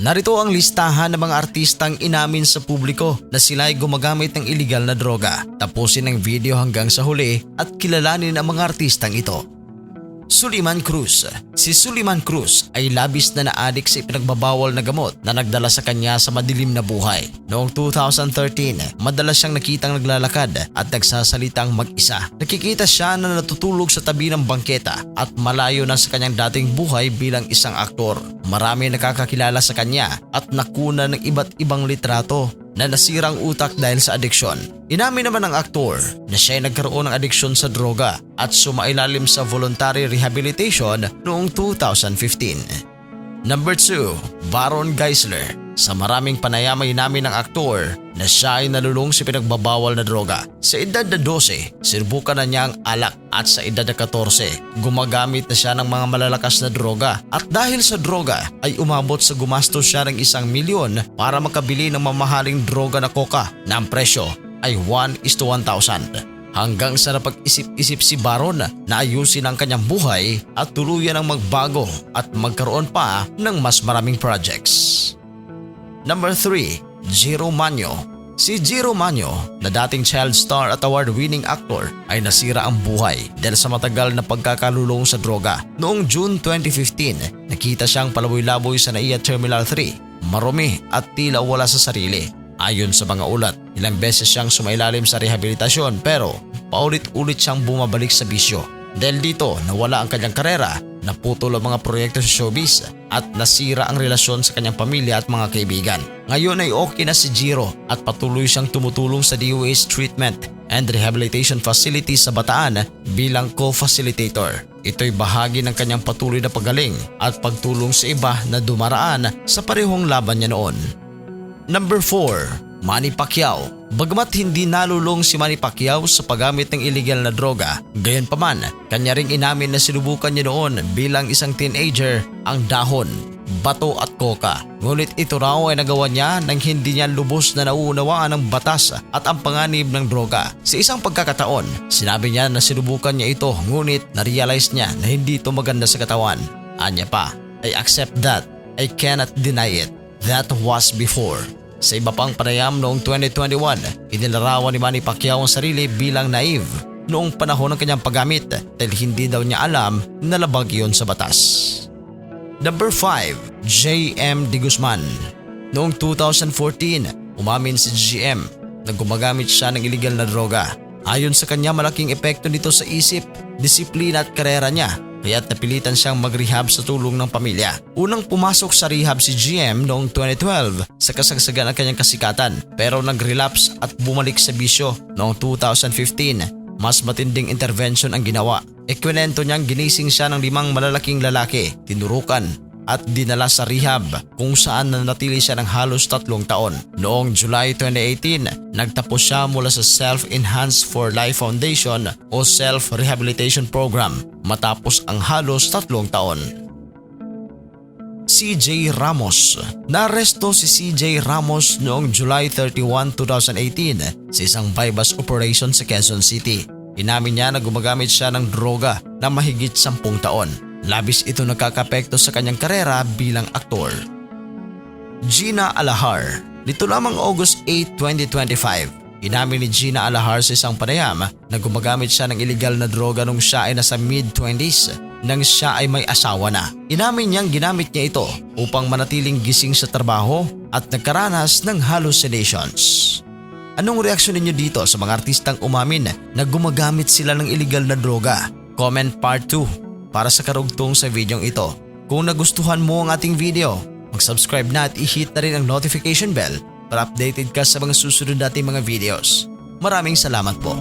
Narito ang listahan ng mga artistang inamin sa publiko na sila ay gumagamit ng illegal na droga. Tapusin ang video hanggang sa huli at kilalanin ang mga artistang ito. Suliman Cruz. Si Suliman Cruz ay labis na na-addict sa ipinagbabawal na gamot na nagdala sa kanya sa madilim na buhay. Noong 2013, madalas siyang nakitang naglalakad at nagsasalitang mag-isa. Nakikita siya na natutulog sa tabi ng bangketa at malayo na sa kanyang dating buhay bilang isang aktor. Marami nakakakilala sa kanya at nakuna ng iba't ibang litrato na nasirang utak dahil sa adiksyon. Inamin naman ng aktor na siya ay nagkaroon ng adiksyon sa droga at sumailalim sa voluntary rehabilitation noong 2015. Number 2, Baron Geisler. Sa maraming panayam ay inamin ng aktor na siya ay nalulung sa pinagbabawal na droga. Sa edad na 12, sinubukan na niya ang alak at sa edad na 14, gumagamit na siya ng mga malalakas na droga. At dahil sa droga ay umabot sa gumastos siya ng 1 milyon para makabili ng mamahaling droga na coca na ang presyo ay 1:1,000. Hanggang sa napag-isip-isip si Baron na ayusin ang kanyang buhay at tuluyan ang magbago at magkaroon pa ng mas maraming projects. Number 3, Jiro Manyo. Si Jiro Manyo na dating child star at award-winning actor ay nasira ang buhay dahil sa matagal na pagkakalulong sa droga. Noong June 2015, nakita siyang palaboy-laboy sa NAIA Terminal 3, marumi at tila wala sa sarili. Ayon sa mga ulat, ilang beses siyang sumailalim sa rehabilitasyon pero paulit-ulit siyang bumabalik sa bisyo. Dahil dito nawala ang kanyang karera, naputol ang mga proyekto sa showbiz at nasira ang relasyon sa kanyang pamilya at mga kaibigan. Ngayon ay okay na si Jiro at patuloy siyang tumutulong sa DOH Treatment and Rehabilitation Facility sa Bataan bilang co-facilitator. Ito'y bahagi ng kanyang patuloy na paggaling at pagtulong sa iba na dumaraan sa parehong laban niya noon. Number 4, Manny Pacquiao. Bagamat hindi nalulong si Manny Pacquiao sa paggamit ng illegal na droga, gayunpaman, kanya ring inamin na sinubukan niya noon bilang isang teenager ang dahon, bato at coca. Ngunit ito raw ay nagawa niya nang hindi niya lubos na nauunawaan ang batas at ang panganib ng droga. Sa isang pagkakataon, sinabi niya na sinubukan niya ito ngunit na-realize niya na hindi ito maganda sa katawan. Anya pa, I accept that, I cannot deny it. That was before. Sa iba pang panayam noong 2021, inilarawan ni Manny Pacquiao ang sarili bilang naive noong panahon ng kanyang paggamit dahil hindi daw niya alam na labag iyon sa batas. Number 5, JM De Guzman. Noong 2014, umamin si GM na gumagamit siya ng illegal na droga. Ayon sa kanya, malaking epekto nito sa isip, disiplina at karera niya. Kaya't napilitan siyang mag-rehab sa tulong ng pamilya. Unang pumasok sa rehab si GM noong 2012 sa kasagsagan ng kanyang kasikatan pero nag-relapse at bumalik sa bisyo noong 2015. Mas matinding intervention ang ginawa. Ikwento niyang ginising siya ng 5 malalaking lalaki, tinurukan at dinala sa rehab kung saan nanatili siya ng halos 3 taon. Noong July 2018, nagtapos siya mula sa Self-Enhanced for Life Foundation o Self-Rehabilitation Program matapos ang halos 3 taon. CJ Ramos. Naaresto si CJ Ramos noong July 31, 2018 sa isang bypass operation sa Quezon City. Inamin niya na gumagamit siya ng droga na mahigit 10 taon. Labis ito nagkakapekto sa kanyang karera bilang aktor. Gina Alahar. Nito lamang August 8, 2025, inamin ni Gina Alahar sa isang panayam na gumagamit siya ng illegal na droga nung siya ay nasa mid-20s nang siya ay may asawa na. Inamin niyang ginamit niya ito upang manatiling gising sa trabaho at nagkaranas ng hallucinations. Anong reaksyon ninyo dito sa mga artistang umamin na gumagamit sila ng illegal na droga? Comment part 2 para sa karugtong sa videong ito. Kung nagustuhan mo ang ating video, mag-subscribe na at i-hit na rin ang notification bell para updated ka sa mga susunod nating mga videos. Maraming salamat po.